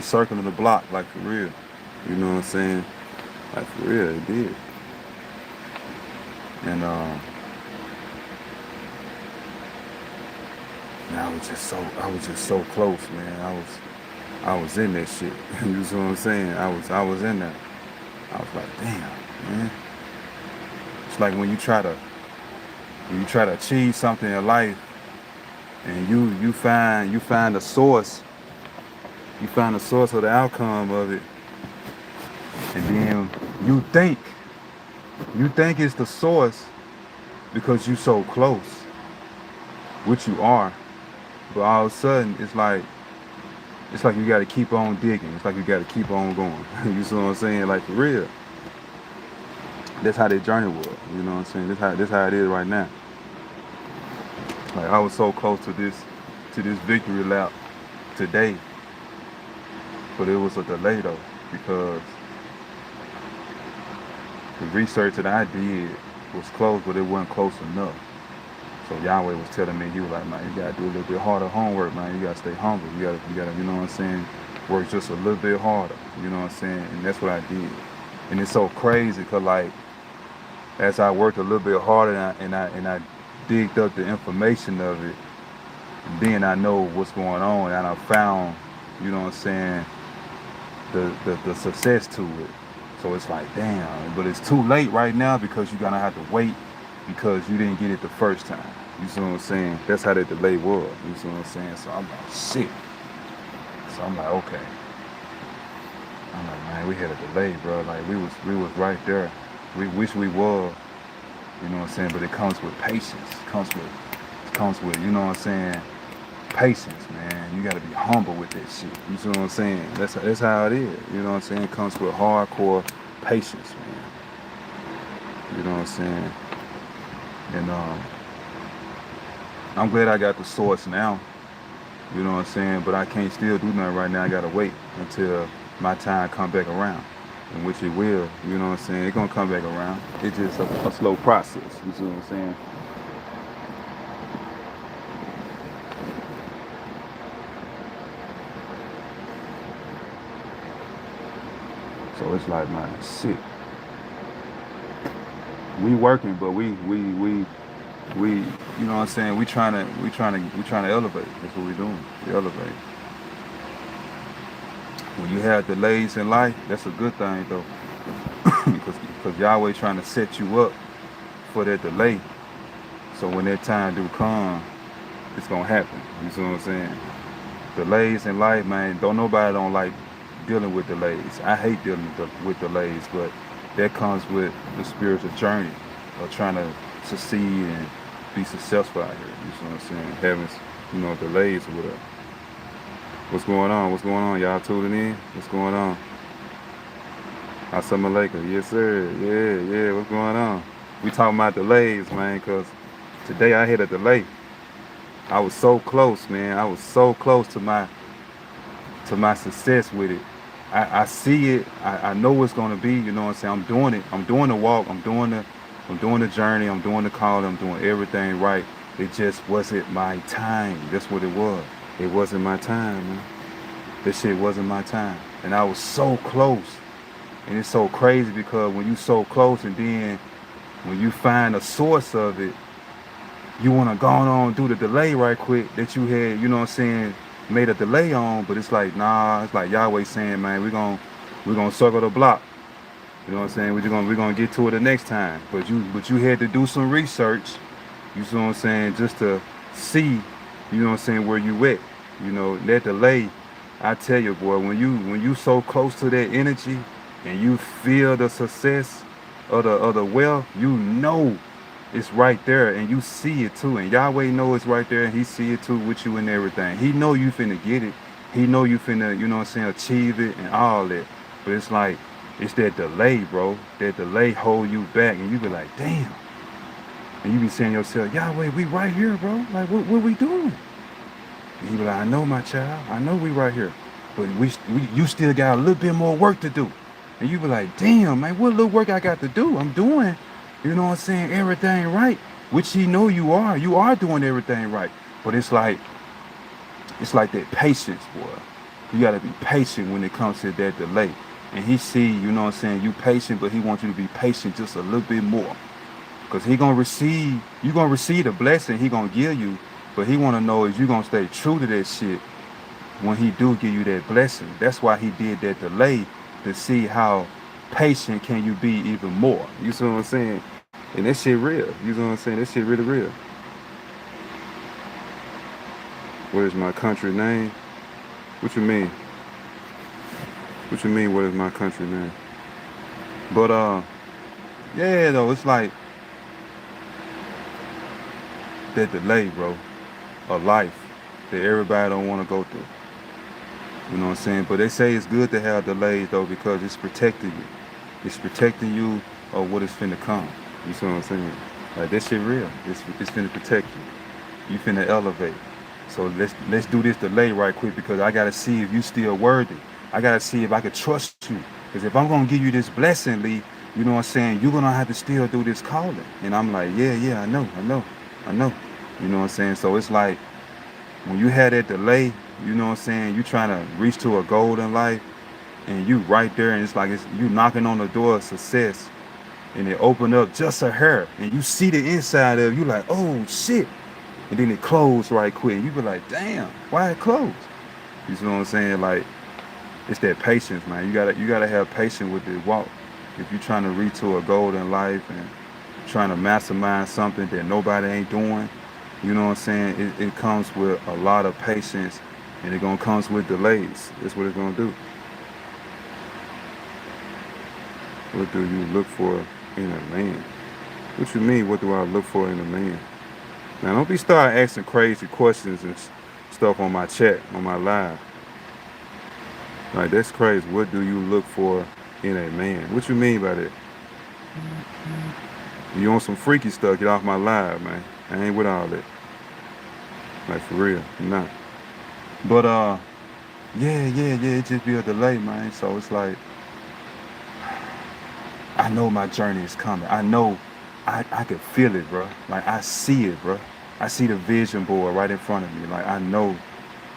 circling the block, like for real. You know what I'm saying? Like for real, it did. And and I was just so close, man. I was in that shit. You see what I'm saying? I was in there. I was like, damn, man. It's like when you try to achieve something in life, and you find the source, you find the source of the outcome of it, and then you think you think it's the source because you so close, which you are, but all of a sudden it's like you got to keep on digging. It's like you got to keep on going. You see what I'm saying? Like for real. That's how that journey was. You know what I'm saying? This how it is right now. Like I was so close to this victory lap today, but it was a delay though because the research that I did was close, but it wasn't close enough. So Yahweh was telling me, he was like, man, you gotta do a little bit harder homework, man. You gotta stay humble. You gotta, you know what I'm saying, work just a little bit harder. You know what I'm saying? And that's what I did. And it's so crazy because like as I worked a little bit harder and I digged up the information of it, then I know what's going on and I found, you know what I'm saying, the success to it. So it's like, damn, but it's too late right now because you're gonna have to wait because you didn't get it the first time. You see what I'm saying? That's how that delay was. You see what I'm saying? So I'm like, shit. So I'm like, okay. I'm like, man, we had a delay, bro. Like we was right there. We wish we was. You know what I'm saying? But it comes with patience. It comes with, you know what I'm saying, patience, man. You gotta be humble with that shit. You see what I'm saying? That's how it is. You know what I'm saying? It comes with hardcore patience, man. You know what I'm saying? And I'm glad I got the source now. You know what I'm saying? But I can't still do nothing right now. I gotta wait until my time come back around. In which it will, you know what I'm saying? It's gonna come back around. It's just a slow process. You see what I'm saying? So it's like, man, shit. We working, but you know what I'm saying? We trying to elevate. That's what we doing. We elevate. When you have delays in life, that's a good thing though, because Yahweh trying to set you up for that delay. So when that time do come, it's gonna happen. You see what I'm saying? Delays in life, man. Nobody don't like dealing with delays. I hate dealing with delays, but that comes with the spiritual journey of trying to succeed and be successful out here. You see what I'm saying? Having, you know, delays or whatever. What's going on? What's going on? Y'all tuning in? What's going on? Assalamu alaikum. Yes, sir. Yeah. What's going on? We talking about delays, man, because today I hit a delay. I was so close, man. I was so close to my success with it. I see it. I know what's gonna be. You know what I'm saying? I'm doing it. I'm doing the walk. I'm doing the journey. I'm doing the call. I'm doing everything right. It just wasn't my time. That's what it was. It wasn't my time, man. This shit wasn't my time. And I was so close. And it's so crazy because when you so close and then when you find a source of it, you want to go on and do the delay right quick that you had, you know what I'm saying, made a delay on, but it's like, nah, it's like Yahweh saying, man, we're gonna circle the block. You know what I'm saying? We're gonna get to it the next time. But you had to do some research, you see what I'm saying, just to see, you know what I'm saying, where you at. You know, that delay, I tell you, boy, when you so close to that energy and you feel the success of the wealth, you know it's right there and you see it too. And Yahweh know it's right there and he see it too with you and everything. He know you finna get it. He know you finna, you know what I'm saying, achieve it and all that. But it's like, it's that delay, bro. That delay hold you back and you be like, damn. And you be saying to yourself, Yahweh, we right here, bro. Like, what we doing? And he be like, I know, my child. I know we right here. But you still got a little bit more work to do. And you be like, damn, man, what little work I got to do? I'm doing, you know what I'm saying, everything right. Which he know you are. You are doing everything right. But it's like that patience, boy. You gotta be patient when it comes to that delay. And he see, you know what I'm saying, you patient, but he wants you to be patient just a little bit more. Because you gonna receive the blessing he gonna give you, but he wanna know is you gonna stay true to that shit when he do give you that blessing. That's why he did that delay, to see how patient can you be even more. You see what I'm saying? And that shit real. You know what I'm saying? That shit really real. What is my country name? What you mean? What you mean, what is my country name? But yeah though, it's like that delay, bro, of life that everybody don't want to go through. You know what I'm saying? But they say it's good to have delays though, because it's protecting you. It's protecting you of what is finna come. You see what I'm saying? Like that shit real. It's finna protect you. You finna elevate. So let's do this delay right quick, because I gotta see if you still worthy. I gotta see if I could trust you. Because if I'm gonna give you this blessing, Lee, you know what I'm saying, you're gonna have to still do this calling. And I'm like, yeah, I know. You know what I'm saying? So it's like when you had that delay, you know what I'm saying, you trying to reach to a goal in life, and you right there, and it's like you knocking on the door of success, and it opened up just a hair, and you see the inside of it, you like, oh shit. And then it closed right quick, and you be like, damn, why it closed? You see what I'm saying? Like, it's that patience, man. You gotta have patience with this walk. If you're trying to reach to a goal in life and trying to mastermind something that nobody ain't doing, you know what I'm saying? It comes with a lot of patience, and it gonna comes with delays. That's what it's gonna do. What do you look for in a man? What you mean, what do I look for in a man? Now, don't be start asking crazy questions and stuff on my chat, on my live. Like, that's crazy. What do you look for in a man? What you mean by that? You on some freaky stuff, get off my live, man. I ain't with all that. Like, for real, I'm not. But, yeah, it just be a delay, man. So it's like, I know my journey is coming. I know I can feel it, bro. Like, I see it, bro. I see the vision board right in front of me. Like, I know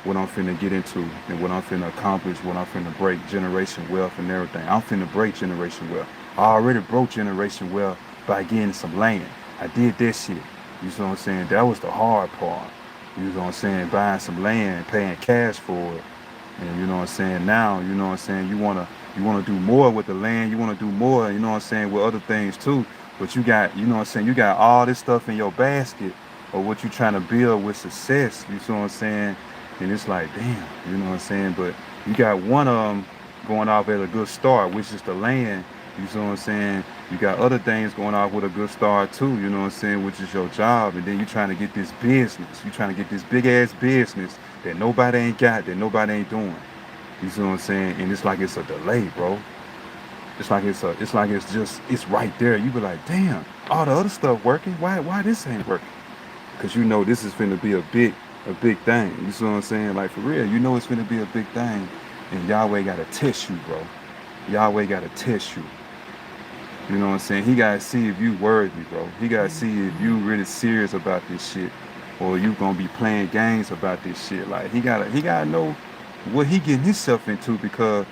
what I'm finna get into and what I'm finna accomplish, what I'm finna break, generation wealth and everything. I'm finna break generation wealth. I already broke generation wealth by getting some land. I did that shit. You see what I'm saying? That was the hard part. You know what I'm saying? Buying some land, paying cash for it. And you know what I'm saying? Now, you know what I'm saying, you wanna do more with the land, you wanna do more, you know what I'm saying, with other things too. But you got, you know what I'm saying, you got all this stuff in your basket of what you trying to build with success, you see what I'm saying? And it's like, damn, you know what I'm saying? But you got one of them going off at a good start, which is the land, you see what I'm saying? You got other things going off with a good start too, you know what I'm saying, which is your job. And then you trying to get this business, you trying to get this big ass business that nobody ain't got, that nobody ain't doing. You see what I'm saying? And it's like it's a delay, bro. It's like it's right there. You be like, damn, all the other stuff working. Why this ain't working? Because you know this is finna be a big thing. You see what I'm saying? Like, for real, you know it's finna be a big thing. And Yahweh gotta test you, bro. Yahweh gotta test you. You know what I'm saying? He gotta see if you worthy, bro. He gotta see if you really serious about this shit, or you gonna be playing games about this shit. Like, he gotta know what he getting himself into, because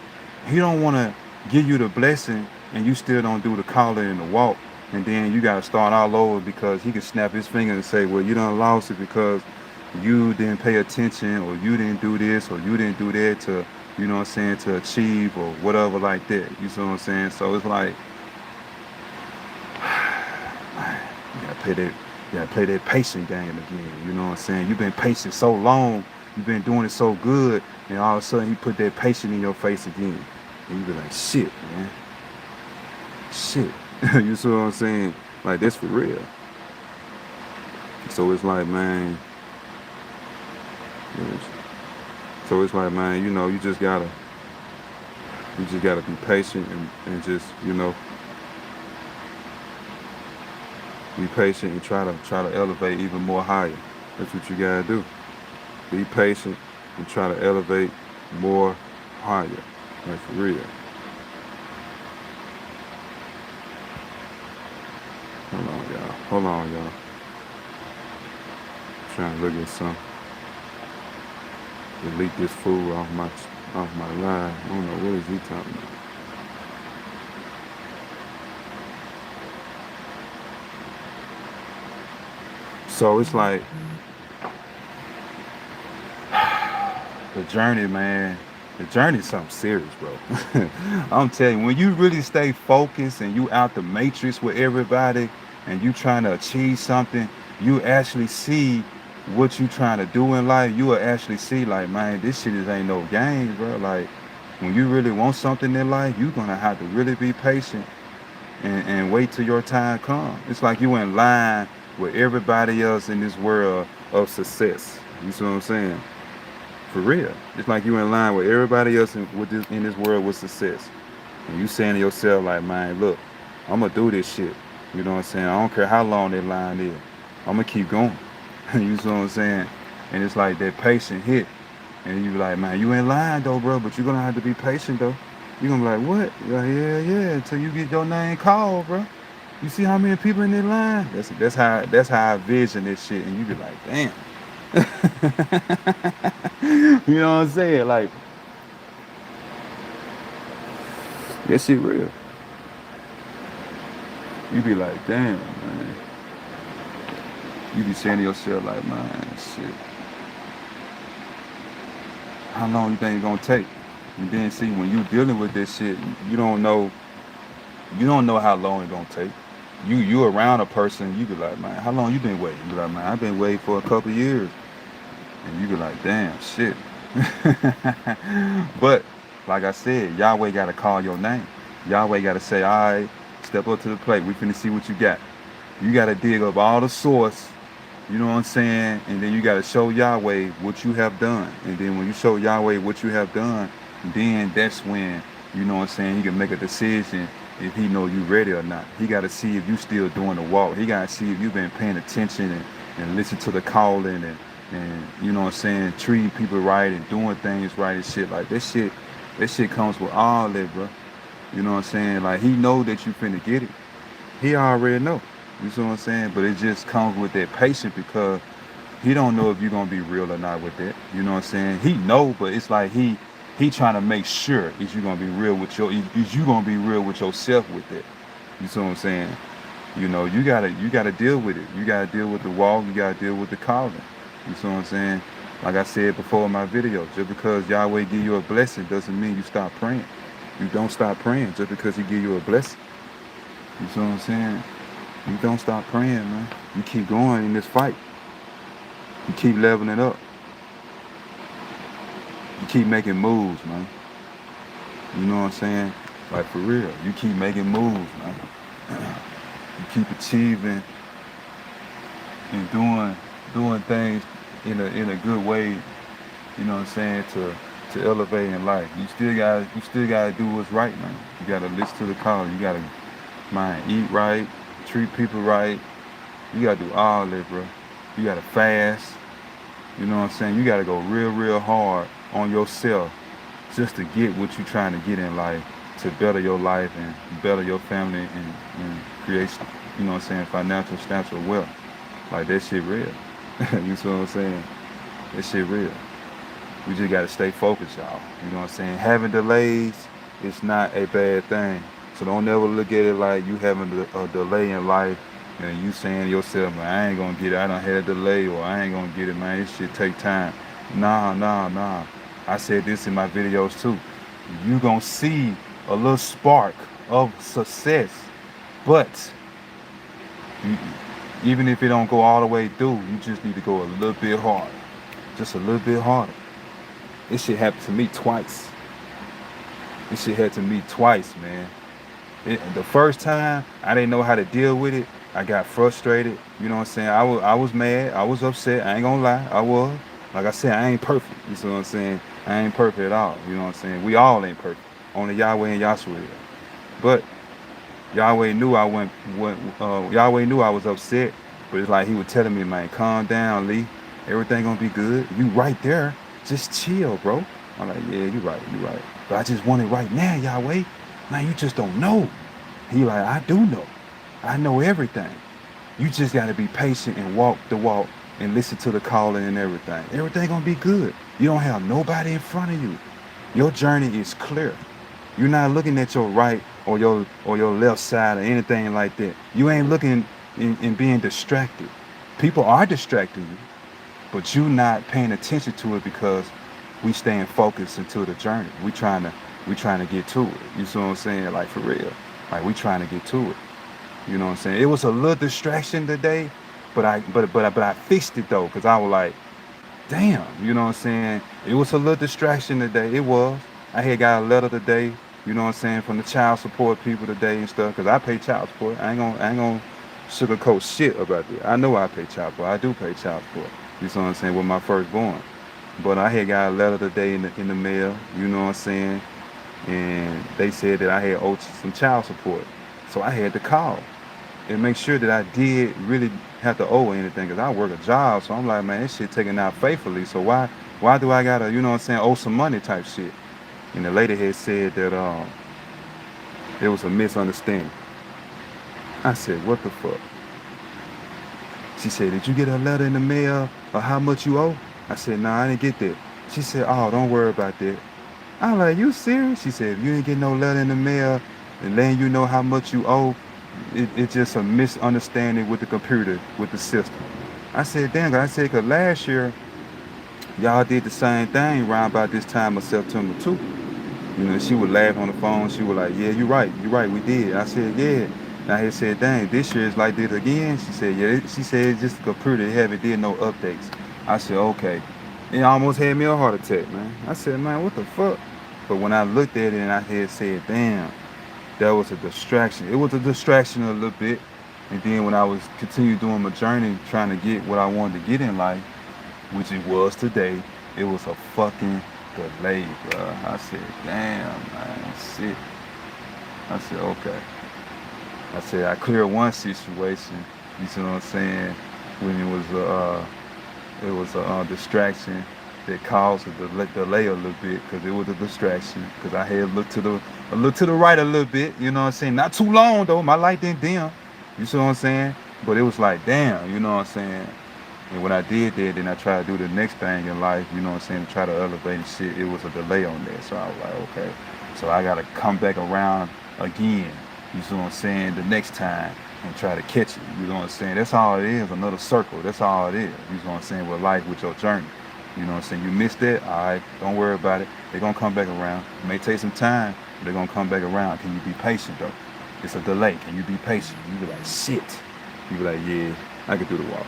he don't wanna give you the blessing and you still don't do the calling and the walk, and then you gotta start all over, because he can snap his finger and say, well, you done lost it because you didn't pay attention, or you didn't do this, or you didn't do that to, you know what I'm saying, to achieve or whatever like that. You see what I'm saying? So it's like, you gotta play that patient game again. You know what I'm saying? You've been patient so long, you've been doing it so good, and all of a sudden he put that patient in your face again. And you be like, shit, man. Shit. You see what I'm saying? Like, that's for real. So it's like, man. So it's like, man, you know, you just gotta be patient and just, you know, be patient and try to elevate even more higher. That's what you gotta do. Be patient and try to elevate more higher. Like, for real. Hold on, y'all. Trying to look at some. Delete this fool off my off my line. I don't know what is he talking about. So it's like the journey, man. The journey is something serious, bro. I'm telling you, when you really stay focused and you out the matrix with everybody and you trying to achieve something, you actually see what you trying to do in life. You will actually see, like, man, this shit is ain't no games, bro. Like, when you really want something in life, you're gonna have to really be patient and wait till your time comes. It's like you in line with everybody else in this world of success. You see what I'm saying? For real. It's like you in line with everybody else in this world with success. And you saying to yourself, like, man, look, I'm gonna do this shit. You know what I'm saying? I don't care how long that line is. I'm gonna keep going. You see what I'm saying? And it's like that patient hit. And you be like, man, you in line though, bro, but you're gonna have to be patient though. You're gonna be like, what? You're like, yeah, until you get your name called, bro. You see how many people in that line? That's how I vision this shit. And you be like, damn. You know what I'm saying? Like, that shit real. You be like, damn, man. You be saying to yourself, like, man, shit. How long you think it's gonna take? And then see, when you dealing with this shit, you don't know how long it's gonna take. You around a person, you be like, man, how long you been waiting? You be like, man, I've been waiting for a couple of years. And you be like, damn, shit. But like I said, Yahweh gotta call your name. Yahweh gotta say, all right, step up to the plate. We finna see what you got. You gotta dig up all the source. You know what I'm saying? And then you gotta show Yahweh what you have done. And then when you show Yahweh what you have done, then that's when, you know what I'm saying, he can make a decision if he know you ready or not. He gotta see if you still doing the walk. He gotta see if you've been paying attention and listen to the calling and you know what I'm saying, treating people right and doing things right and shit. Like that shit comes with all that, bro. You know what I'm saying? Like he know that you finna get it. He already know. You see what I'm saying? But it just comes with that patience because he don't know if you're gonna be real or not with that. You know what I'm saying? He know, but it's like he trying to make sure is you gonna be real with is you gonna be real with yourself with that. You see what I'm saying? You know, you gotta deal with it. You gotta deal with the walk, you gotta deal with the calling. You see what I'm saying? Like I said before in my video, just because Yahweh give you a blessing doesn't mean you stop praying. You don't stop praying just because he give you a blessing. You see what I'm saying? You don't stop praying, man. You keep going in this fight. You keep leveling up. You keep making moves, man. You know what I'm saying? Like for real. You keep making moves, man. You keep achieving and doing things in a good way, you know what I'm saying, to elevate in life. You still gotta do what's right, man. You gotta listen to the call. You gotta eat right, treat people right. You gotta do all that, bro. You gotta fast. You know what I'm saying? You gotta go real hard on yourself just to get what you're trying to get in life, to better your life and better your family and create, you know what I'm saying, financial, spiritual wealth. Like that shit real. You see what I'm saying? That shit real. We just gotta stay focused, y'all. You know what I'm saying? Having delays is not a bad thing. So don't ever look at it like you having a delay in life and you saying to yourself, man, I ain't gonna get it. I done had a delay, or I ain't gonna get it, man. This shit take time. Nah. I said this in my videos too. You gonna see a little spark of success, but even if it don't go all the way through, you just need to go a little bit harder. Just a little bit harder. This shit happened to me twice. This shit happened to me twice, man. The first time, I didn't know how to deal with it. I got frustrated. You know what I'm saying? I was mad. I was upset. I ain't gonna lie. I was. Like I said, I ain't perfect. You see what I'm saying? I ain't perfect at all. You know what I'm saying? We all ain't perfect. Only Yahweh and Yahshua. But Yahweh knew Yahweh knew I was upset, but it's like he was telling me, man, calm down, Lee. Everything gonna be good. You right there. Just chill, bro. I'm like, yeah, you right. But I just want it right now, Yahweh. Man, you just don't know. He like, I do know. I know everything. You just gotta be patient and walk the walk and listen to the calling and everything. Everything gonna be good. You don't have nobody in front of you. Your journey is clear. You're not looking at your right or your left side or anything like that. You ain't looking and being distracted. People are distracting you, but you not paying attention to it because we staying focused into the journey. We trying to get to it. You see what I'm saying? Like for real. Like we trying to get to it. You know what I'm saying? It was a little distraction today, but I fixed it though, because I was like, damn, you know what I'm saying? It was a little distraction today. It was. I had got a letter today, you know what I'm saying, from the child support people today and stuff, because I pay child support. I ain't gonna sugarcoat shit about that. I know I pay child support. I do pay child support. You know what I'm saying, with my firstborn. But I had got a letter today in the mail, you know what I'm saying? And they said that I had owed some child support. So I had to call and make sure that I did really have to owe anything, because I work a job. So I'm like, man, this shit taken out faithfully. So why do I gotta, you know what I'm saying, owe some money type shit? And the lady had said that it was a misunderstanding. I said, what the fuck? She said, did you get a letter in the mail of how much you owe? I said, nah, I didn't get that. She said, oh, don't worry about that. I'm like, you serious? She said, if you didn't get no letter in the mail and letting you know how much you owe, it's just a misunderstanding with the computer, with the system. I said, damn, I said, because last year, y'all did the same thing around about this time of September 2. You know, she would laugh on the phone. She was like, yeah, you're right, we did. I said, yeah. And I had said, dang, this year is like this again. She said, yeah. She said, it's just the computer, they haven't did no updates. I said, okay. It almost had me a heart attack, man. I said, man, what the fuck? But when I looked at it and I had said, damn, that was a distraction. It was a distraction a little bit. And then when I was continue doing my journey, trying to get what I wanted to get in life, which it was today, it was a fucking delay, bro. I said, damn, man, shit. I said, okay. I said, I cleared one situation, you see what I'm saying, when it was a distraction that caused a delay a little bit, because it was a distraction, because I had looked to the right a little bit, you know what I'm saying, not too long though, my light didn't dim, you see what I'm saying, but it was like, damn, you know what I'm saying. And when I did that, then I tried to do the next thing in life, you know what I'm saying, to try to elevate and shit. It was a delay on that. So I was like, okay. So I got to come back around again, you see what I'm saying, the next time and try to catch it. You know what I'm saying? That's all it is, another circle. That's all it is. You know what I'm saying, with life, with your journey. You know what I'm saying? You missed that, all right, don't worry about it. They're going to come back around. It may take some time, but they're going to come back around. Can you be patient, though? It's a delay. Can you be patient? You be like, shit. You be like, yeah, I can do the walk.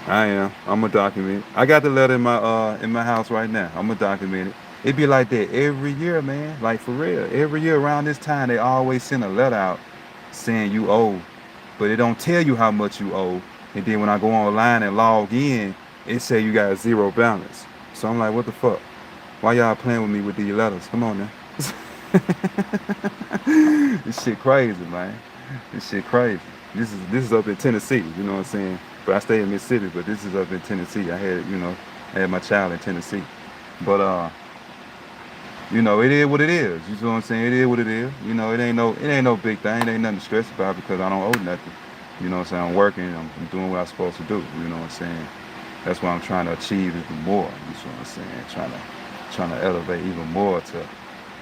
I am. I'm gonna document it. I got the letter in my house right now. I'm gonna document it. It be like that every year, man. Like for real. Every year around this time, they always send a letter out saying you owe, but it don't tell you how much you owe. And then when I go online and log in, it say you got zero balance. So I'm like, what the fuck? Why y'all playing with me with these letters? Come on now. This shit crazy, man. This shit crazy. This is up in Tennessee, you know what I'm saying? But I stay in Mississippi, but this is up in Tennessee. I had my child in Tennessee. But you know, it is what it is. You know what I'm saying? It is what it is. You know, it ain't no big thing. It ain't nothing to stress about, because I don't owe nothing. You know what I'm saying? I'm working, I'm doing what I'm supposed to do. You know what I'm saying? That's what I'm trying to achieve even more. You know what I'm saying? Trying to elevate even more to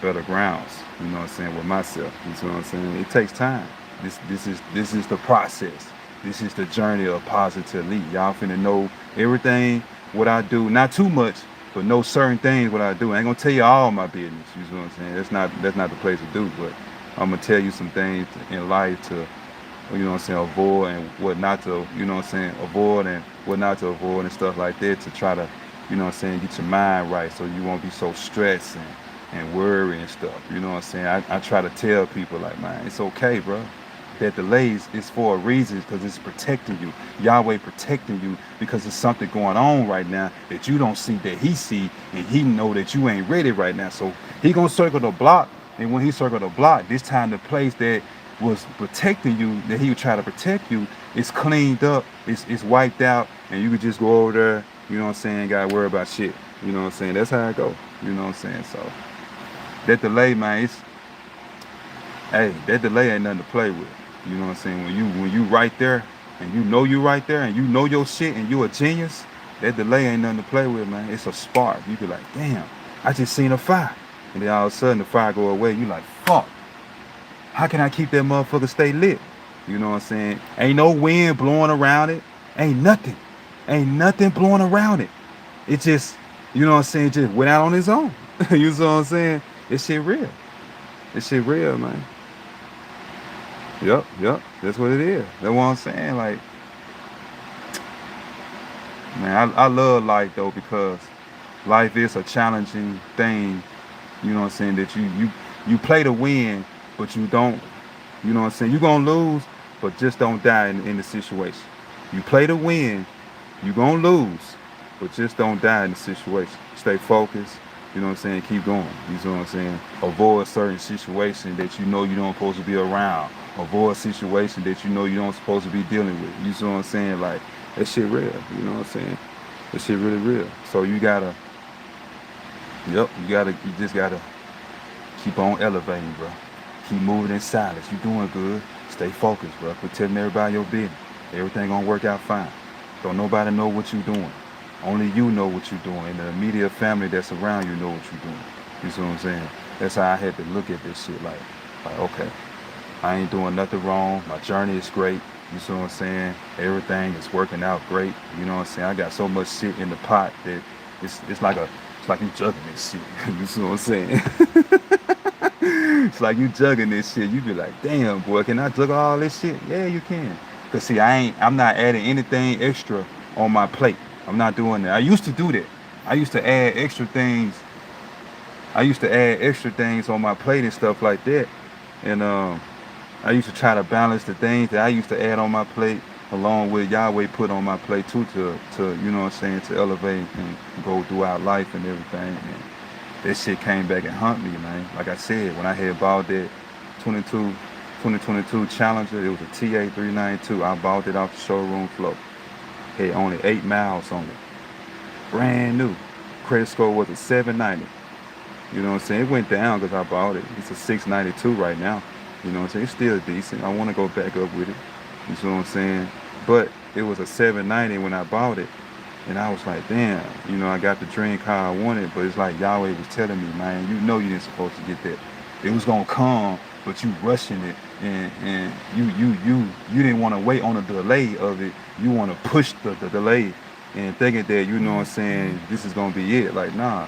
better grounds. You know what I'm saying, with myself. You know what I'm saying? It takes time. This is the process. This is the journey of positive elite. Y'all finna know everything what I do. Not too much, but know certain things what I do. I ain't gonna tell you all my business. You know what I'm saying? That's not the place to do. But I'm gonna tell you some things in life to, you know what I'm saying, avoid and what not to, you know what I'm saying, avoid and what not to avoid and stuff like that, to try to, you know what I'm saying, get your mind right so you won't be so stressed and worry and stuff. You know what I'm saying? I try to tell people like, man, it's okay, bro. That delays is for a reason, because it's protecting you. Yahweh protecting you, because there's something going on right now that you don't see, that he see, and he know that you ain't ready right now. So he gonna circle the block, and when he circle the block, this time the place that was protecting you, that he would try to protect you, is cleaned up, it's wiped out, and you could just go over there, you know what I'm saying, gotta worry about shit. You know what I'm saying? That's how it go. You know what I'm saying? So that delay, man, that delay ain't nothing to play with. You know what I'm saying? When you right there, and you know you right there, and you know your shit, and you a genius, That delay ain't nothing to play with, man. It's a spark. You be like, damn, I just seen a fire. And then all of a sudden the fire go away. You like, fuck. How can I keep that motherfucker stay lit? You know what I'm saying? Ain't no wind blowing around it. Ain't nothing. Ain't nothing blowing around it. It just, you know what I'm saying, just went out on its own. You know what I'm saying? This shit real. This shit real, man. Yep. That's what it is. That's what I'm saying. Like, man, I love life though because life is a challenging thing. You know what I'm saying? That you play to win, but you don't. You know what I'm saying? You're gonna lose, but just don't die in the situation. You play to win, you're gonna lose, but just don't die in the situation. Stay focused. You know what I'm saying? Keep going. You know what I'm saying? Avoid certain situations that you know you don't supposed to be around. Avoid situations that you know you don't supposed to be dealing with. You know what I'm saying? Like, that shit real. You know what I'm saying? That shit really real. So you gotta, you just gotta keep on elevating, bro. Keep moving in silence. You doing good. Stay focused, bro. Quit telling everybody your business. Everything gonna work out fine. Don't nobody know what you doing. Only you know what you're doing. And the immediate family that's around you know what you're doing. You see what I'm saying? That's how I had to look at this shit. Like okay, I ain't doing nothing wrong. My journey is great. You see what I'm saying? Everything is working out great. You know what I'm saying? I got so much shit in the pot that it's like you juggling this shit. You see what I'm saying? It's like you jugging this shit. You be like, damn, boy, can I juggle all this shit? Yeah, you can. Cause see, I'm not adding anything extra on my plate. I'm not doing that. I used to do that. I used to add extra things. I used to add extra things on my plate and stuff like that. And I used to try to balance the things that I used to add on my plate along with Yahweh put on my plate too to you know what I'm saying, to elevate and go throughout life and everything. And that shit came back and hunt me, man. Like I said, when I had bought that 2022 Challenger, it was a TA 392. I bought it off the showroom floor. Had only 8 miles on it. Brand new. Credit score was a 790. You know what I'm saying? It went down because I bought it. It's a 692 right now. You know what I'm saying? It's still decent. I want to go back up with it. You see what I'm saying? But it was a 790 when I bought it. And I was like, damn, you know, I got the dream car I wanted, but it's like Yahweh was telling me, man, you know you didn't supposed to get that. It was gonna come, but you rushing it, and you didn't want to wait on the delay of it. You want to push the delay and thinking that, you know what I'm saying, this is gonna be it. Like, nah.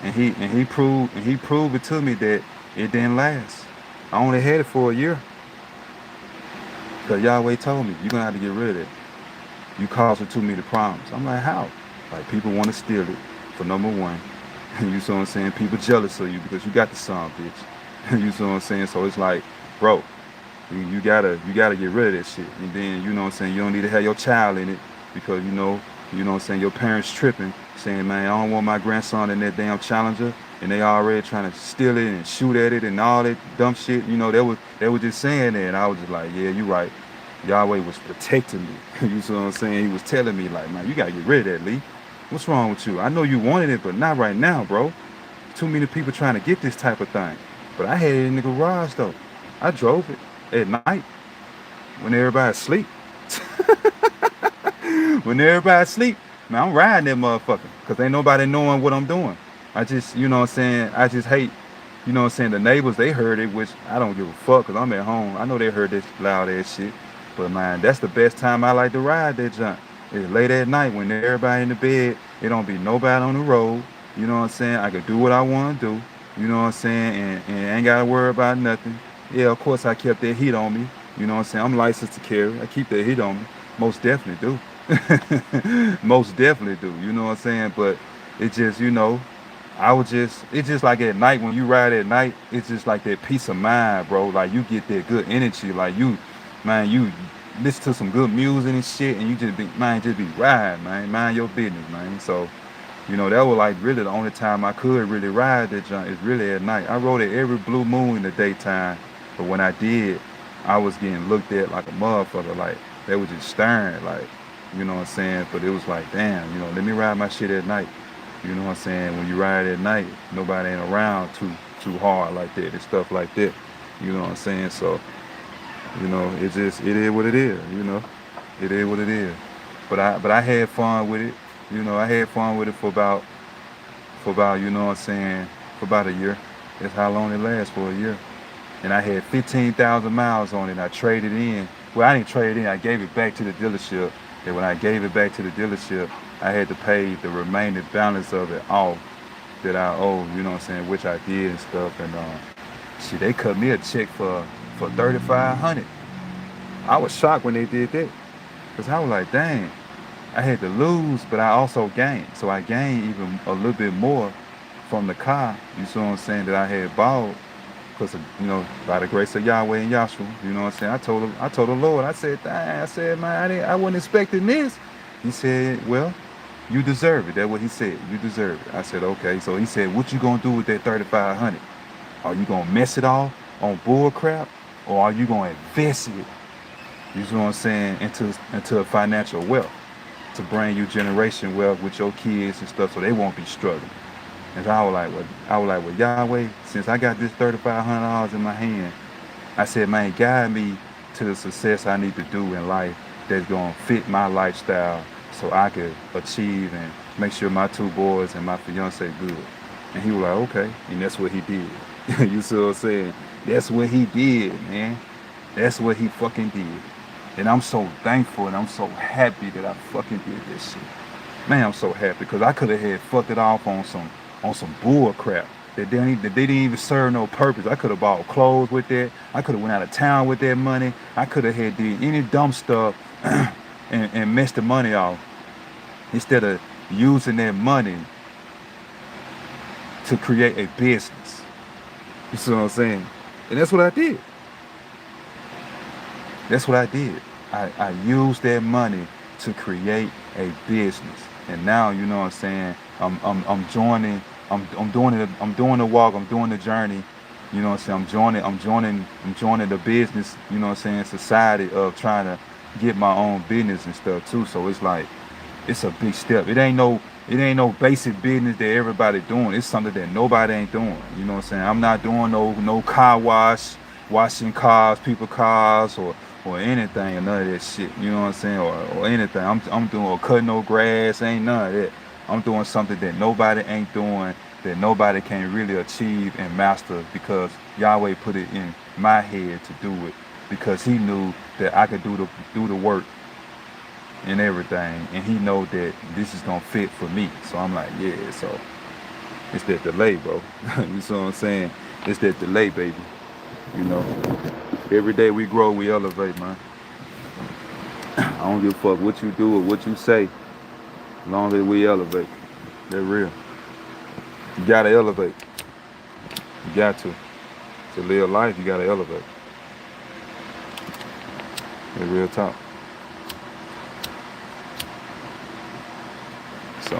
And he proved it to me that it didn't last. I only had it for a year. Because Yahweh told me, you're gonna have to get rid of it. You caused it to me to promise. I'm like, how? Like, people want to steal it, for number one. You see what I'm saying? People jealous of you because you got the son, bitch. You see what I'm saying? So it's like, bro, you gotta get rid of that shit. And then, you know what I'm saying, you don't need to have your child in it because you know what I'm saying, your parents tripping, saying, man, I don't want my grandson in that damn Challenger, and they already trying to steal it and shoot at it and all that dumb shit. You know, they was just saying that, and I was just like, yeah, you're right. Yahweh was protecting me. You see what I'm saying? He was telling me, like, man, you gotta get rid of that, Lee. What's wrong with you? I know you wanted it, but not right now, bro. Too many people trying to get this type of thing. But I had it in the garage, though. I drove it at night when everybody's asleep. When everybody's asleep, man, I'm riding that motherfucker because ain't nobody knowing what I'm doing. I just, you know what I'm saying, I just hate, you know what I'm saying, the neighbors, they heard it, which I don't give a fuck because I'm at home. I know they heard this loud ass shit. But man, that's the best time I like to ride that junk. It's late at night when everybody in the bed. It don't be nobody on the road. You know what I'm saying? I can do what I want to do. You know what I'm saying? And ain't got to worry about nothing. Yeah, of course I kept that heat on me. You know what I'm saying? I'm licensed to carry. I keep that heat on me. Most definitely do. Most definitely do. You know what I'm saying? But it just, you know, it's just like at night when you ride at night, it's just like that peace of mind, bro. Like you get that good energy. Like you listen to some good music and shit, and you just be riding, man. Mind your business, man. So, you know, that was like really the only time I could really ride that junk is really at night. I rode it every blue moon in the daytime, but when I did, I was getting looked at like a motherfucker. Like they was just staring, like, you know what I'm saying. But it was like, damn, you know, let me ride my shit at night. You know what I'm saying? When you ride at night, nobody ain't around too hard like that and stuff like that. You know what I'm saying? So, you know, it is what it is, you know. It is what it is. But I had fun with it. You know, I had fun with it for about, you know what I'm saying, for about a year. That's how long it lasts, for a year. And I had 15,000 miles on it. I traded in. Well, I didn't trade it in. I gave it back to the dealership. And when I gave it back to the dealership, I had to pay the remaining balance of it off that I owe. You know what I'm saying, which I did and stuff. And shit, they cut me a check for 3,500. I was shocked when they did that, cause I was like, dang, I had to lose, but I also gained. So I gained even a little bit more from the car. You see what I'm saying, that I had bought. Because, by the grace of Yahweh and Yahshua, you know what I'm saying? I told the Lord, I said, dang, I said, man, I wasn't expecting this. He said, well, you deserve it. That's what he said. You deserve it. I said, okay. So he said, what you gonna do with that 3,500? Are you gonna mess it all on bull crap? Or are you gonna invest it, you know what I'm saying, into financial wealth to bring you generation wealth with your kids and stuff so they won't be struggling? And so I was like, well, Yahweh, since I got this $3,500 in my hand, I said, man, guide me to the success I need to do in life that's gonna fit my lifestyle so I could achieve and make sure my two boys and my fiance good. And he was like, okay. And that's what he did. You see what I'm saying? That's what he did, man. That's what he fucking did. And I'm so thankful and I'm so happy that I fucking did this shit. Man, I'm so happy because I could have had fucked it off on some bull crap that they didn't even serve no purpose. I could have bought clothes with that. I could have went out of town with that money. I could have had did any dumb stuff and messed the money off instead of using that money to create a business. You see what I'm saying? And that's what I did. That's what I did. I used that money to create a business. And now, you know what I'm saying, I'm joining, I'm doing the walk, I'm doing the journey, you know what I'm saying, I'm joining the business, you know what I'm saying, society of trying to get my own business and stuff too. So it's like, it's a big step. It ain't no basic business that everybody doing. It's something that nobody ain't doing. You know what I'm saying? I'm not doing no car wash, washing cars, people cars, or anything, or none of that shit. You know what I'm saying? Or anything. I'm doing, or cutting no grass, ain't none of that. I'm doing something that nobody ain't doing, that nobody can really achieve and master, because Yahweh put it in my head to do it, because he knew that I could do the work and everything, and he know that this is gonna fit for me. So I'm like, yeah. So it's that delay, bro. You see what I'm saying? It's that delay, baby. You know, every day we grow, we elevate, man. I don't give a fuck what you do or what you say, as long as we elevate. They're real. You gotta elevate. You got to live life. You gotta elevate. They're real talk. So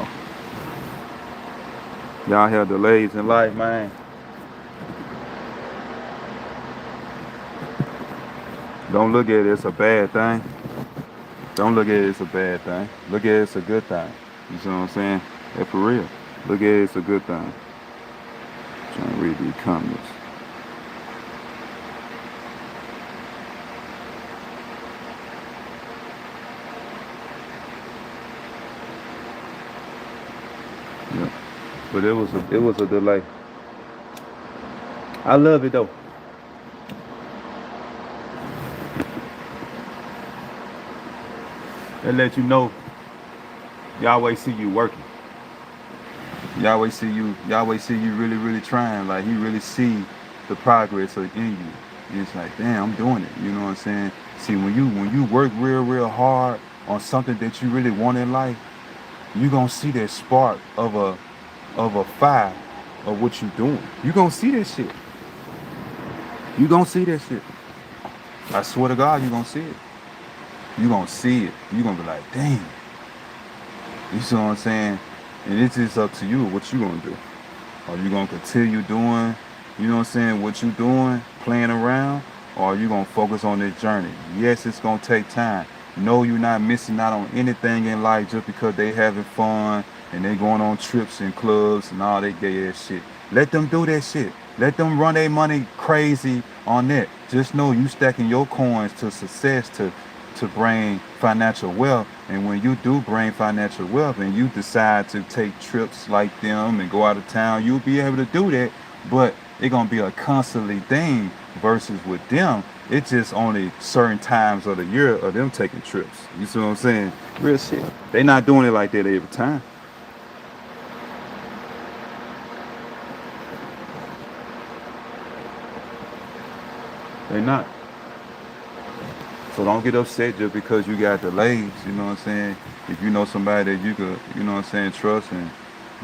y'all have delays in life, man. Don't look at it as a bad thing. Don't look at it as a bad thing. Look at it as a good thing. You see what I'm saying? That's for real. Look at it as a good thing. Trying to read these comments. Yeah. But it was a delay. I love it though. It let you know Yahweh see you working. Yahweh see you really, really trying. Like, he really see the progress in you. And it's like, damn, I'm doing it. You know what I'm saying? See, when you work real, real hard on something that you really want in life, you gonna see that spark of a fire of what you doing. You gonna see that shit. You gonna see that shit. I swear to God, you gonna see it. You gonna see it. You gonna be like, damn. You see what I'm saying? And it's just up to you what you gonna do. Are you gonna continue doing, you know what I'm saying, what you doing, playing around, or are you gonna focus on this journey? Yes, it's gonna take time. No, you're not missing out on anything in life just because they having fun and they going on trips and clubs and all that gay ass shit. Let them do that shit. Let them run their money crazy on that. Just know you stacking your coins to success, to bring financial wealth. And when you do bring financial wealth and you decide to take trips like them and go out of town, you'll be able to do that. But it's gonna be a constantly thing versus with them. It's just only certain times of the year of them taking trips. You see what I'm saying? Real shit. They not doing it like that every time. They not. So don't get upset just because you got delays, you know what I'm saying? If you know somebody that you could, you know what I'm saying, trust and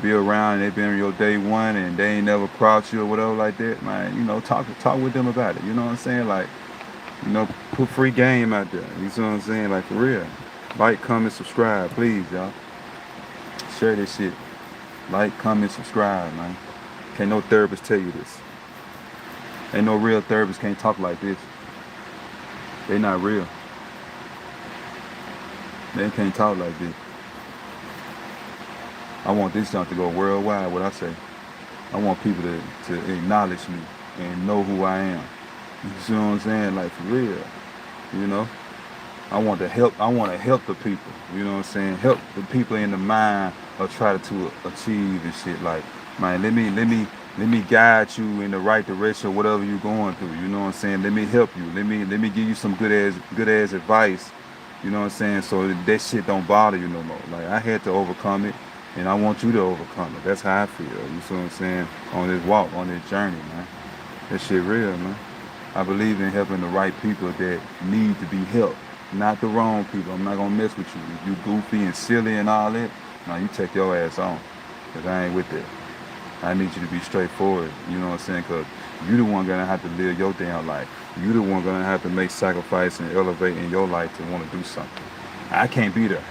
be around and they been on your day one and they ain't never crossed you or whatever like that, man, you know, talk with them about it. You know what I'm saying? Like, you know, put free game out there. You see what I'm saying? Like for real. Like, comment, subscribe, please, y'all. Share this shit. Like, comment, subscribe, man. Can't no therapist tell you this. Ain't no real therapist can't talk like this. They not real. They can't talk like this. I want this junk to go worldwide, what I say. I want people to acknowledge me and know who I am. You see what I'm saying? Like for real. You know? I want to help the people. You know what I'm saying? Help the people in the mind of try to achieve and shit. Like, man, let me guide you in the right direction, whatever you're going through. You know what I'm saying? Let me help you. Let me give you some good ass advice. You know what I'm saying? So that shit don't bother you no more. Like I had to overcome it, and I want you to overcome it. That's how I feel. You see what I'm saying? On this walk, on this journey, man. That shit real, man. I believe in helping the right people that need to be helped, not the wrong people. I'm not gonna mess with you. If you goofy and silly and all that, now you take your ass on, cause I ain't with that. I need you to be straightforward, you know what I'm saying? Because you the one gonna have to live your damn life. You the one gonna have to make sacrifice and elevate in your life to want to do something. I can't be there.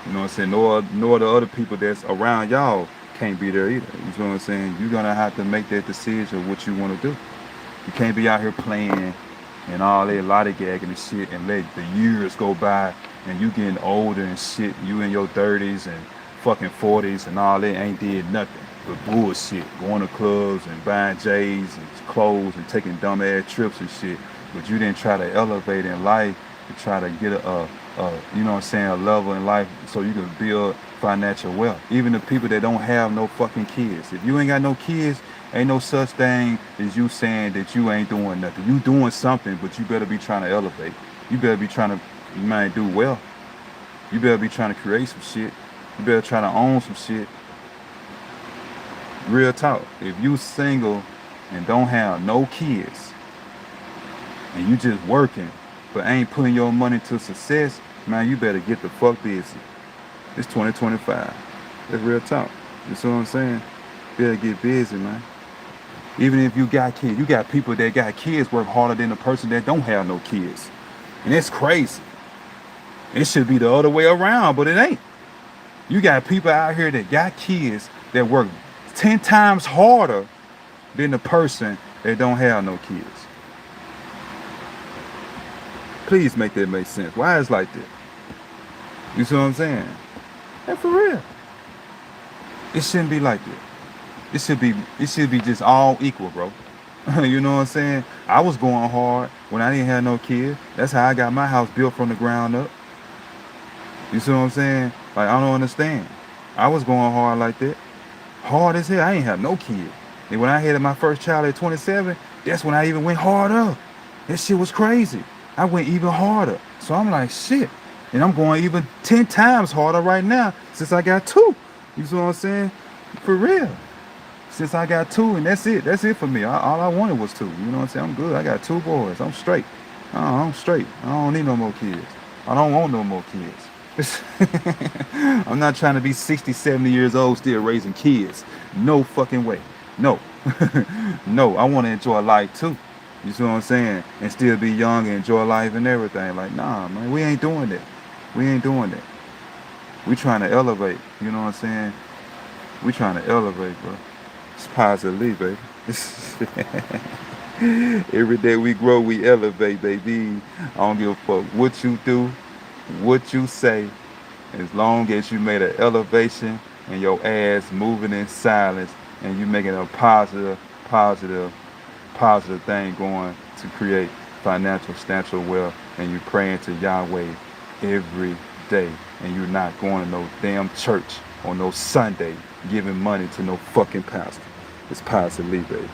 You know what I'm saying? Nor the other people that's around y'all can't be there either. You know what I'm saying? You're gonna have to make that decision of what you want to do. You can't be out here playing and all that lollygagging and shit and let the years go by and you getting older and shit. You in your 30s and fucking 40s and all that ain't did nothing but bullshit. Going to clubs and buying J's and clothes and taking dumbass trips and shit. But you didn't try to elevate in life to try to get you know what I'm saying, a level in life so you can build financial wealth. Even the people that don't have no fucking kids. If you ain't got no kids, ain't no such thing as you saying that you ain't doing nothing. You doing something, but you better be trying to elevate. You better be trying to, you might do well. You better be trying to create some shit. You better try to own some shit. Real talk. If you single and don't have no kids and you just working but ain't putting your money to success, man, you better get the fuck busy. It's 2025. That's real talk. You see what I'm saying? You better get busy, man. Even if you got kids, you got people that got kids work harder than the person that don't have no kids. And it's crazy. It should be the other way around, but it ain't. You got people out here that got kids that work 10 times harder than the person that don't have no kids. Please make that make sense. Why is like that? You see what I'm saying? And for real. It shouldn't be like that. It should be just all equal, bro. You know what I'm saying? I was going hard when I didn't have no kids. That's how I got my house built from the ground up. You see what I'm saying? Like, I don't understand. I was going hard like that. Hard as hell. I ain't have no kid. And when I had my first child at 27, that's when I even went harder. That shit was crazy. I went even harder. So I'm like, shit. And I'm going even 10 times harder right now since I got two. You see what I'm saying? For real. Since I got two, and that's it. That's it for me. All I wanted was two. You know what I'm saying? I'm good. I got two boys. I'm straight. I'm straight. I don't need no more kids. I don't want no more kids. I'm not trying to be 60, 70 years old still raising kids. No fucking way. No. No, I want to enjoy life too. You see what I'm saying? And still be young and enjoy life and everything. Like, nah, man, we ain't doing that. We ain't doing that. We trying to elevate. You know what I'm saying? We trying to elevate, bro. It's positively, baby. Every day we grow, we elevate, baby. I don't give a fuck what you do, what you say, as long as you made an elevation and your ass moving in silence and you making a positive thing going to create financial, substantial wealth, and you praying to Yahweh every day, and you're not going to no damn church on no Sunday giving money to no fucking pastor. It's Pastor Lee, baby.